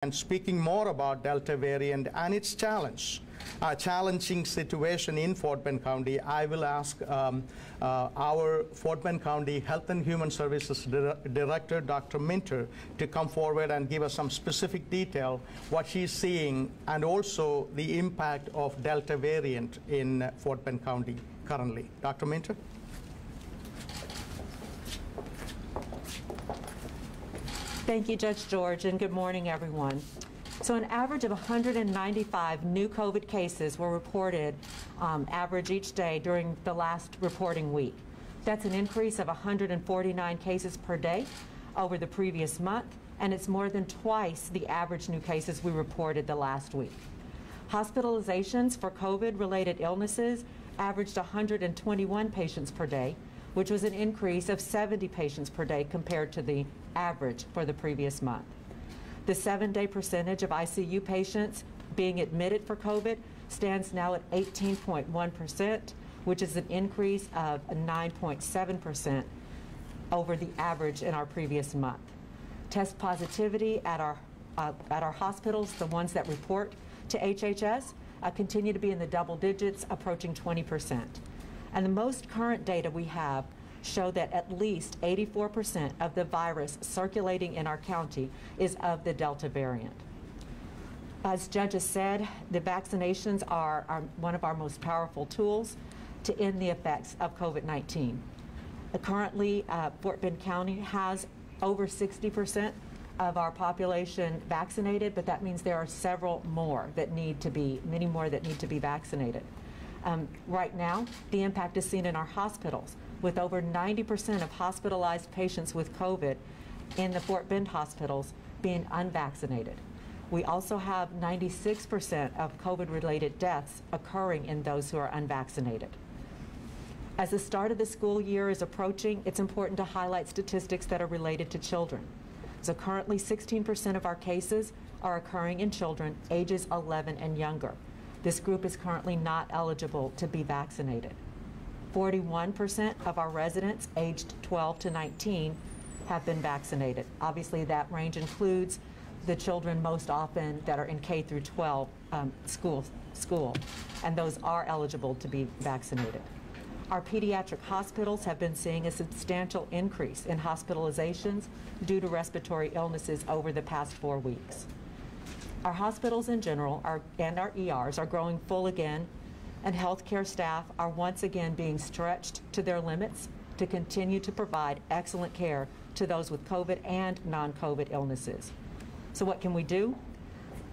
and speaking more about Delta variant and its challenging situation in Fortman County, I will ask our Fortman County Health and Human Services Director, Dr. Minter, to come forward and give us some specific detail, what she's seeing, and also the impact of Delta variant in Fortman County currently. Dr. Minter? Thank you, Judge George, and good morning, everyone. So an average of 195 new COVID cases were reported average each day during the last reporting week. That's an increase of 149 cases per day over the previous month, and it's more than twice the average new cases we reported the last week. Hospitalizations for COVID-related illnesses averaged 121 patients per day, which was an increase of 70 patients per day compared to the average for the previous month. The 7-day percentage of ICU patients being admitted for COVID stands now at 18.1%, which is an increase of 9.7% over the average in our previous month. Test positivity at our hospitals, the ones that report to HHS, continue to be in the double digits, approaching 20%. And the most current data we have show that at least 84% of the virus circulating in our county is of the Delta variant. As judges said, the vaccinations are one of our most powerful tools to end the effects of COVID-19. Currently, Fort Bend County has over 60% of our population vaccinated, but that means there are several more that need to be, many more that need to be vaccinated. Right now, the impact is seen in our hospitals, with over 90% of hospitalized patients with COVID in the Fort Bend hospitals being unvaccinated. We also have 96% of COVID-related deaths occurring in those who are unvaccinated. As the start of the school year is approaching, it's important to highlight statistics that are related to children. So currently, 16% of our cases are occurring in children ages 11 and younger. This group is currently not eligible to be vaccinated. 41% of our residents aged 12 to 19 have been vaccinated. Obviously, that range includes the children most often that are in K through 12 school, and those are eligible to be vaccinated. Our pediatric hospitals have been seeing a substantial increase in hospitalizations due to respiratory illnesses over the past 4 weeks. Our hospitals in general and our ERs are growing full again, and healthcare staff are once again being stretched to their limits to continue to provide excellent care to those with COVID and non-COVID illnesses. So what can we do?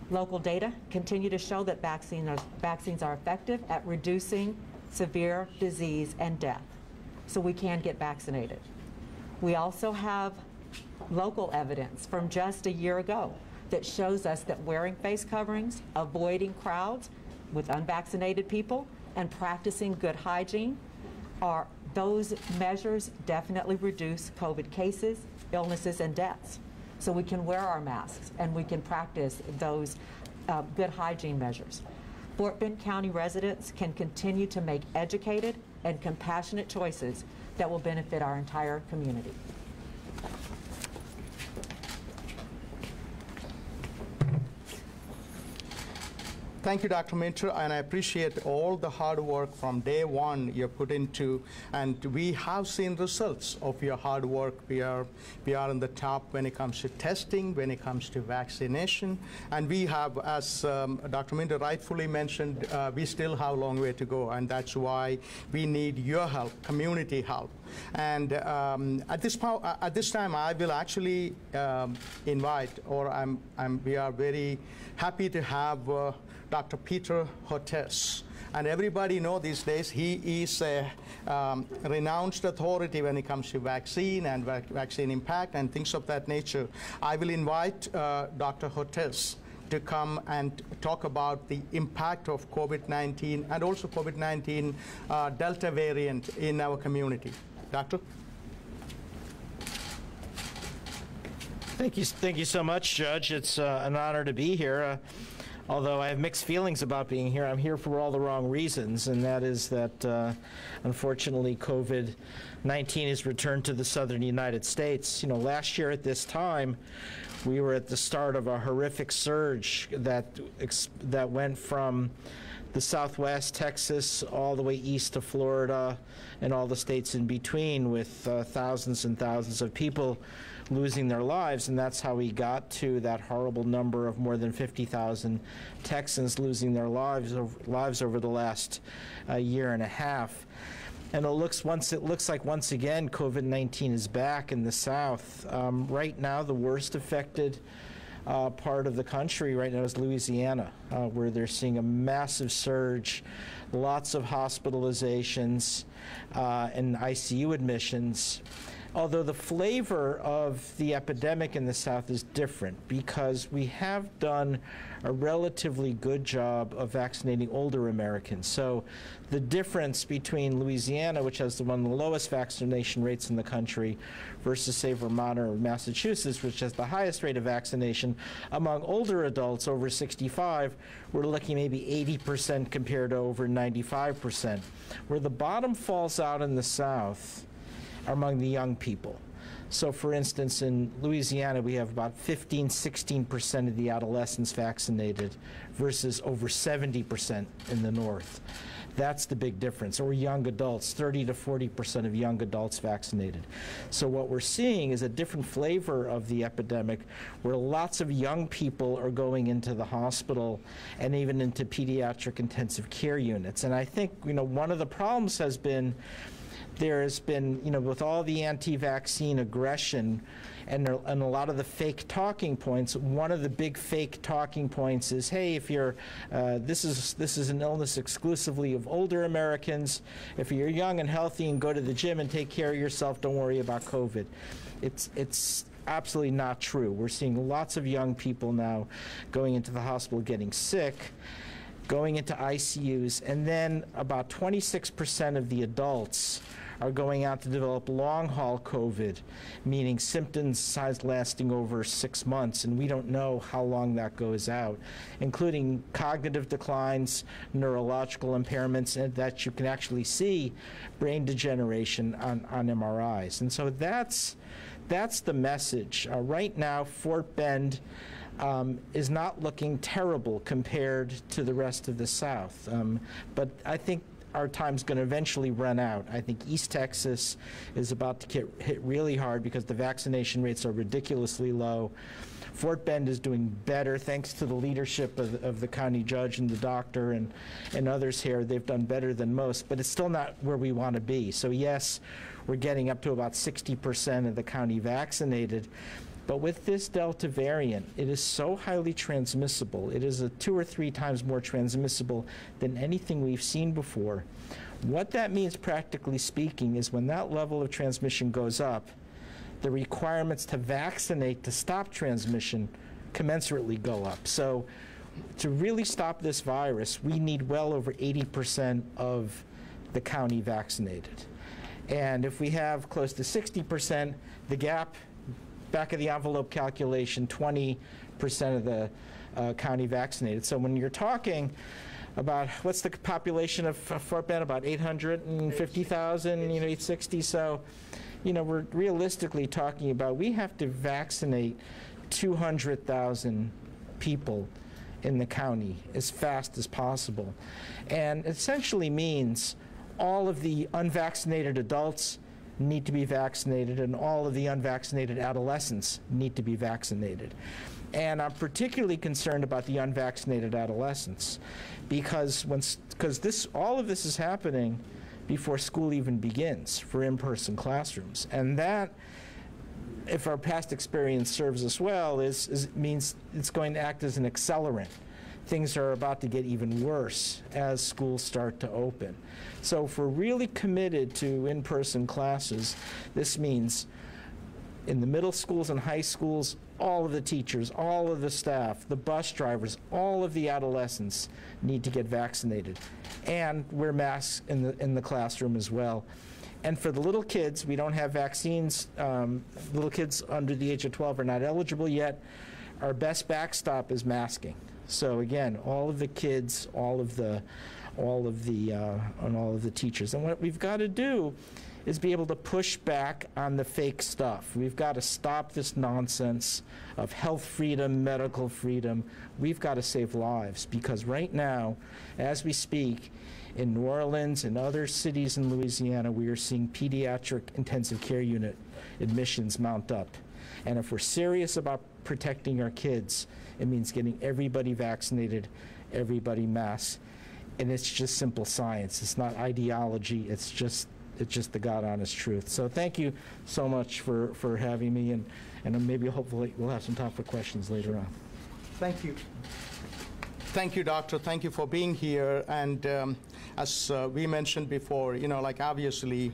Local data continue to show that vaccines are effective at reducing severe disease and death, so we can get vaccinated. We also have local evidence from just a year ago that shows us that wearing face coverings, avoiding crowds with unvaccinated people, and practicing good hygiene, those measures definitely reduce COVID cases, illnesses, and deaths. So we can wear our masks and we can practice those good hygiene measures. Fort Bend County residents can continue to make educated and compassionate choices that will benefit our entire community. Thank you, Dr. Minter, and I appreciate all the hard work from day one you put into, and we have seen results of your hard work. We are in the top when it comes to testing, when it comes to vaccination, and we have, as Dr. Minter rightfully mentioned, we still have a long way to go, and that's why we need your help, community help. And at this time, I will actually invite, or we are very happy to have Dr. Peter Hotez. And everybody knows these days he is a renowned authority when it comes to vaccine and vaccine impact and things of that nature. I will invite Dr. Hotez to come and talk about the impact of COVID-19 and also COVID-19 Delta variant in our community. Doctor? Thank you so much, Judge. It's an honor to be here. although I have mixed feelings about being here. I'm here for all the wrong reasons, and that is that, unfortunately, COVID-19 has returned to the southern United States. You know, last year at this time, we were at the start of a horrific surge that went from the Southwest, Texas, all the way east to Florida, and all the states in between, with thousands and thousands of people losing their lives. And that's how we got to that horrible number of more than 50,000 Texans losing their lives over the last year and a half. And it looks like once again COVID-19 is back in the South. Right now, the worst affected part of the country right now is Louisiana, where they're seeing a massive surge, lots of hospitalizations and ICU admissions. Although the flavor of the epidemic in the South is different, because we have done a relatively good job of vaccinating older Americans. So the difference between Louisiana, which has one of the lowest vaccination rates in the country, versus, say, Vermont or Massachusetts, which has the highest rate of vaccination among older adults over 65, we're looking maybe 80% compared to over 95%. Where the bottom falls out in the South are among the young people. So, for instance, in Louisiana, we have about 16% of the adolescents vaccinated versus over 70% in the North. That's the big difference. Or young adults, 30 to 40% of young adults vaccinated. So what we're seeing is a different flavor of the epidemic, where lots of young people are going into the hospital and even into pediatric intensive care units. And I think, you know, one of the problems has been there has been, you know, with all the anti-vaccine aggression and a lot of the fake talking points, one of the big fake talking points is, hey, if you're, this is an illness exclusively of older Americans. If you're young and healthy and go to the gym and take care of yourself, don't worry about COVID. It's absolutely not true. We're seeing lots of young people now going into the hospital getting sick, going into ICUs, and then about 26% of the adults are going out to develop long-haul COVID, meaning symptoms lasting over 6 months, and we don't know how long that goes out, including cognitive declines, neurological impairments, and that you can actually see brain degeneration on MRIs. And so that's the message. Right now, Fort Bend is not looking terrible compared to the rest of the South, but I think our time's going to eventually run out. I think East Texas is about to get hit really hard because the vaccination rates are ridiculously low. Fort Bend is doing better thanks to the leadership of the county judge and the doctor and others here. They've done better than most, but it's still not where we want to be. So yes, we're getting up to about 60% of the county vaccinated. But with this Delta variant, it is so highly transmissible. It is 2 or 3 times more transmissible than anything we've seen before. What that means, practically speaking, is when that level of transmission goes up, the requirements to vaccinate to stop transmission commensurately go up. So to really stop this virus, we need well over 80% of the county vaccinated. And if we have close to 60%, the gap, back of the envelope calculation, 20% of the county vaccinated. So when you're talking about what's the population of Fort Bend, about 850,000, 860. So, we're realistically talking about we have to vaccinate 200,000 people in the county as fast as possible. And it essentially means all of the unvaccinated adults need to be vaccinated, and all of the unvaccinated adolescents need to be vaccinated. And I'm particularly concerned about the unvaccinated adolescents because all of this is happening before school even begins for in-person classrooms. And that, if our past experience serves us well, means it's going to act as an accelerant. Things are about to get even worse as schools start to open. So if we're really committed to in-person classes, this means in the middle schools and high schools, all of the teachers, all of the staff, the bus drivers, all of the adolescents need to get vaccinated and wear masks in the classroom as well. And for the little kids, we don't have vaccines. Little kids under the age of 12 are not eligible yet. Our best backstop is masking. So again, all of the kids, all of the teachers. And what we've got to do is be able to push back on the fake stuff. We've got to stop this nonsense of health freedom, medical freedom. We've got to save lives, because right now, as we speak, in New Orleans and other cities in Louisiana, we are seeing pediatric intensive care unit admissions mount up. And if we're serious about protecting our kids, it means getting everybody vaccinated, everybody masked. And it's just simple science. It's not ideology. It's just the God-honest truth. So thank you so much for having me, and maybe hopefully we'll have some time for questions later on. Thank you. Thank you, Doctor. Thank you for being here. And as we mentioned before, you know, like obviously,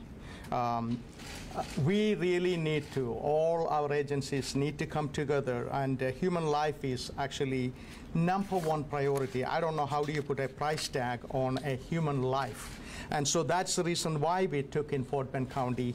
we really need to, all our agencies need to come together, and human life is actually #1 priority. I don't know how do you put a price tag on a human life. And so that's the reason why we took in Fortman County,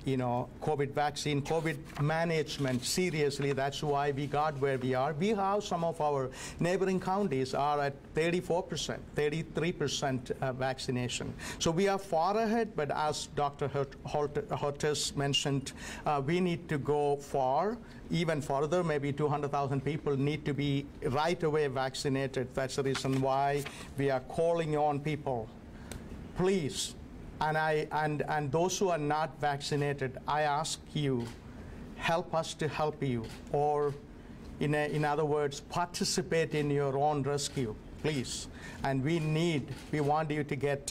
you know, COVID vaccine, COVID management seriously. That's why we got where we are. We have some of our neighboring counties are at 34%, 33% vaccination. So we are far ahead, but as Dr. Hotez mentioned, we need to go far, even further. Maybe 200,000 people need to be right away vaccinated. That's the reason why we are calling on people. Please, and those who are not vaccinated, I ask you, help us to help you, or in other words, participate in your own rescue, please. And we want you to get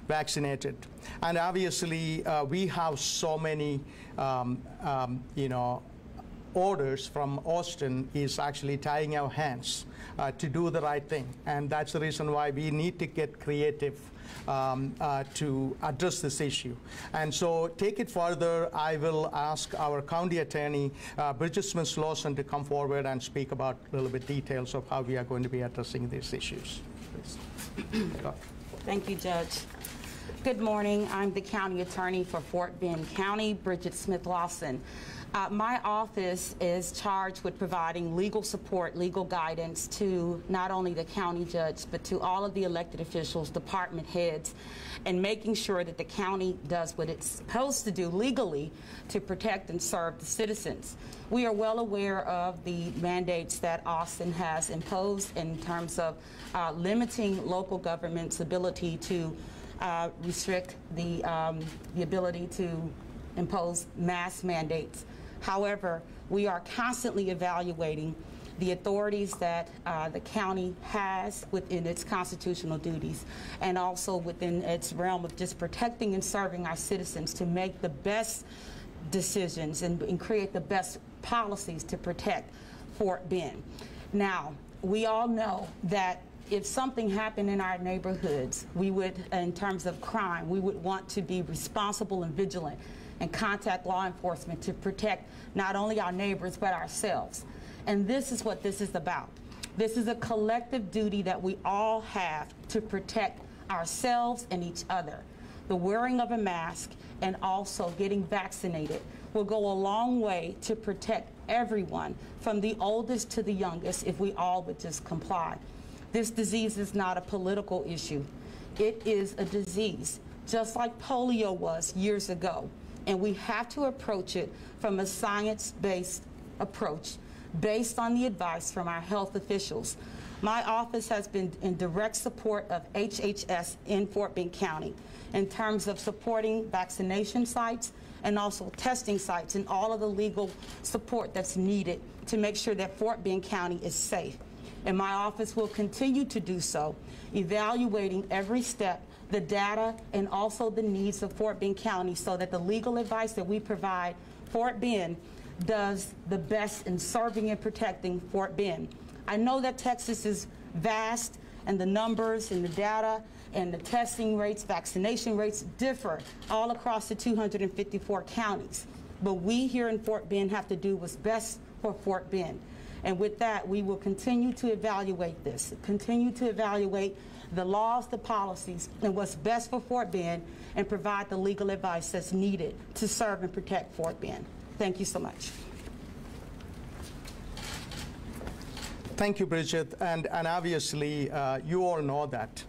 vaccinated. And obviously, we have so many, you know, orders from Austin is actually tying our hands to do the right thing. And that's the reason why we need to get creative to address this issue. And so take it further. I will ask our county attorney, Bridget Smith-Lawson, to come forward and speak about a little bit details of how we are going to be addressing these issues. Please. Thank you, Judge. Good morning. I'm the county attorney for Fort Bend County, Bridget Smith-Lawson. My office is charged with providing legal support, legal guidance to not only the county judge, but to all of the elected officials, department heads, and making sure that the county does what it's supposed to do legally to protect and serve the citizens. We are well aware of the mandates that Austin has imposed in terms of limiting local government's ability to restrict the ability to impose mask mandates. However, we are constantly evaluating the authorities that the county has within its constitutional duties, and also within its realm of just protecting and serving our citizens to make the best decisions and create the best policies to protect Fort Bend. Now, we all know that if something happened in our neighborhoods, we would, in terms of crime, we would want to be responsible and vigilant and contact law enforcement to protect not only our neighbors but ourselves. And this is what this is about. This is a collective duty that we all have to protect ourselves and each other. The wearing of a mask and also getting vaccinated will go a long way to protect everyone, from the oldest to the youngest, if we all would just comply. This disease is not a political issue. It is a disease, just like polio was years ago. And we have to approach it from a science-based approach, based on the advice from our health officials. My office has been in direct support of HHS in Fort Bend County in terms of supporting vaccination sites and also testing sites and all of the legal support that's needed to make sure that Fort Bend County is safe. And my office will continue to do so, evaluating every step, the data, and also the needs of Fort Bend County, so that the legal advice that we provide Fort Bend does the best in serving and protecting Fort Bend. I know that Texas is vast, and the numbers and the data and the testing rates, vaccination rates differ all across the 254 counties. But we here in Fort Bend have to do what's best for Fort Bend. And with that, we will continue to evaluate this, continue to evaluate the laws, the policies, and what's best for Fort Bend, and provide the legal advice that's needed to serve and protect Fort Bend. Thank you so much. Thank you, Bridget. And obviously, you all know that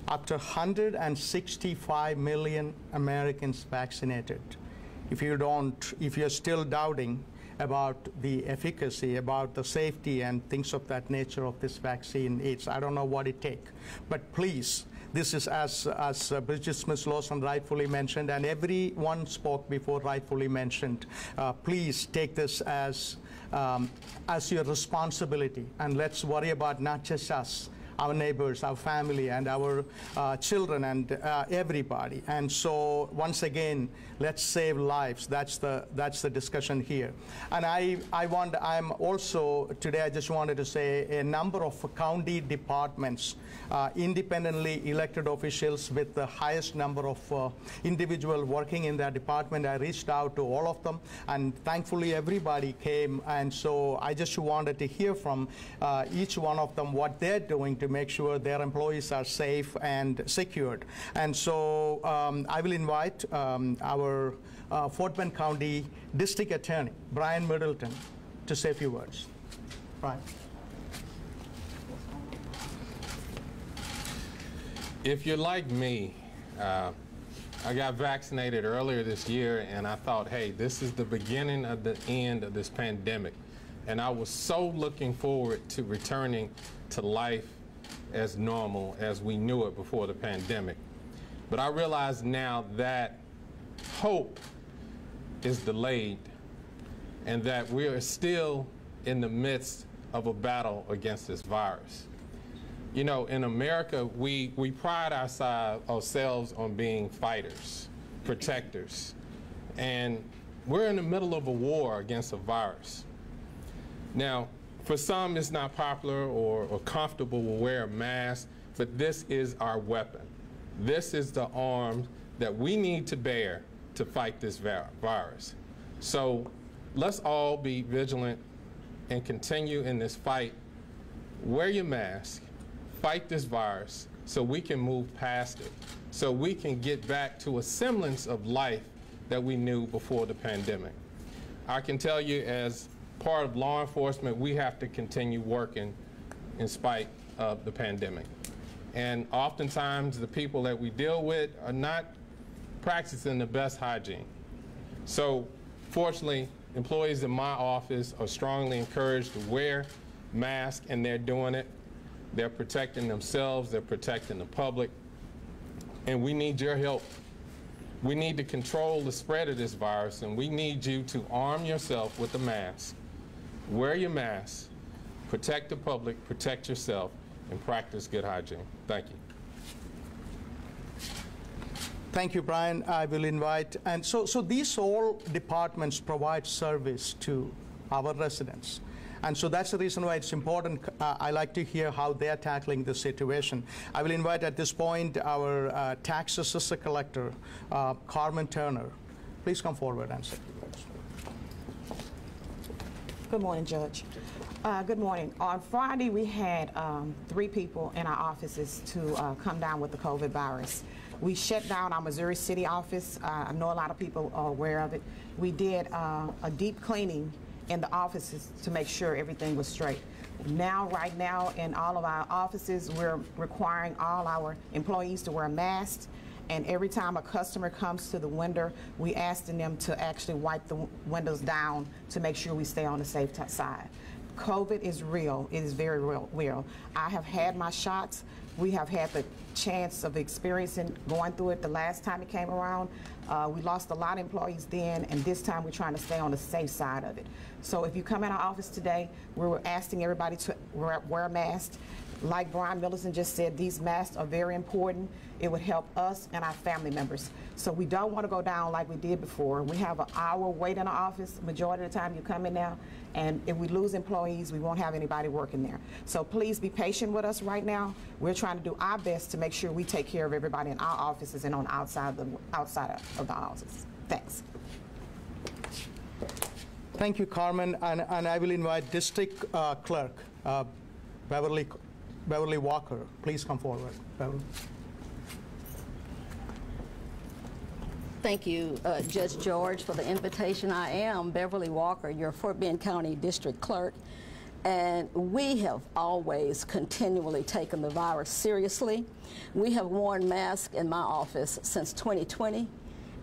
after 165 million Americans vaccinated, if you're still doubting about the efficacy, about the safety and things of that nature of this vaccine, I don't know what it takes. But please, this is as Bridget Smith-Lawson rightfully mentioned, and everyone spoke before rightfully mentioned, please take this as your responsibility, and let's worry about not just us, our neighbors, our family, and our children, and everybody. And so, once again, let's save lives. That's the discussion here. And I'm also today. I just wanted to say a number of county departments, independently elected officials with the highest number of individuals working in that department. I reached out to all of them, and thankfully everybody came. And so I just wanted to hear from each one of them what they're doing to make sure their employees are safe and secured. And so I will invite our Fortman County District Attorney, Brian Middleton, to say a few words. Brian. If you're like me, I got vaccinated earlier this year, and I thought, hey, this is the beginning of the end of this pandemic. And I was so looking forward to returning to life as normal as we knew it before the pandemic. But I realize now that hope is delayed and that we are still in the midst of a battle against this virus. You know, in America, we pride ourselves on being fighters, protectors, and we're in the middle of a war against a virus. Now, for some, it's not popular or comfortable to wear a mask, but this is our weapon. This is the arm that we need to bear to fight this virus. So let's all be vigilant and continue in this fight. Wear your mask, fight this virus so we can move past it, so we can get back to a semblance of life that we knew before the pandemic. I can tell you, as part of law enforcement, we have to continue working in spite of the pandemic. And oftentimes the people that we deal with are not practicing the best hygiene. So fortunately, employees in my office are strongly encouraged to wear masks, and they're doing it. They're protecting themselves, they're protecting the public, and we need your help. We need to control the spread of this virus, and we need you to arm yourself with a mask. Wear your mask, protect the public, protect yourself, and practice good hygiene. Thank you. Thank you, Brian. I will invite, and so these all departments provide service to our residents. And so that's the reason why it's important. I like to hear how they're tackling the situation. I will invite at this point our tax assessor collector, Carmen Turner. Please come forward and say. Good morning, Judge. Good morning. On Friday, we had 3 people in our offices to come down with the COVID virus. We shut down our Missouri City office. I know a lot of people are aware of it. We did a deep cleaning in the offices to make sure everything was straight. Right now, in all of our offices, we're requiring all our employees to wear masks. And every time a customer comes to the window, we asking them to actually wipe the windows down to make sure we stay on the safe side. COVID is real. It is very real. I have had my shots. We have had the chance of experiencing going through it the last time it came around. We lost a lot of employees then, and this time we're trying to stay on the safe side of it. So if you come in our office today, we're asking everybody to wear a mask. Like Brian Middleton just said, these masks are very important. It would help us and our family members. So we don't want to go down like we did before. We have an hour wait in the office, majority of the time you come in now, and if we lose employees, we won't have anybody working there. So please be patient with us right now. We're trying to do our best to make sure we take care of everybody in our offices and on the outside of the offices. Thanks. Thank you, Carmen. And I will invite District Clerk, Beverly Walker. Please come forward, Beverly. Thank you, Judge George, for the invitation. I am Beverly Walker, your Fort Bend County District Clerk. And we have always continually taken the virus seriously. We have worn masks in my office since 2020,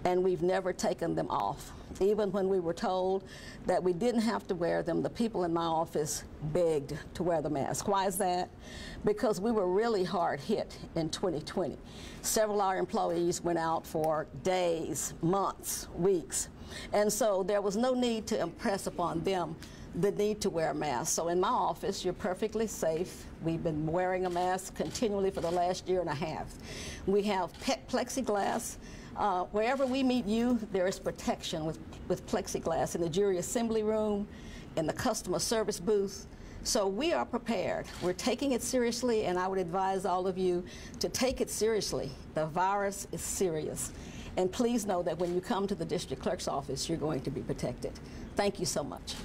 and we've never taken them off. Even when we were told that we didn't have to wear them, the people in my office begged to wear the mask. Why is that? Because we were really hard hit in 2020. Several of our employees went out for days, months, weeks. And so there was no need to impress upon them the need to wear a mask. So in my office, you're perfectly safe. We've been wearing a mask continually for the last year and a half. We have plexiglass. Wherever we meet you, there is protection with plexiglass in the jury assembly room, in the customer service booth. So we are prepared. We're taking it seriously, and I would advise all of you to take it seriously. The virus is serious. And please know that when you come to the district clerk's office, you're going to be protected. Thank you so much.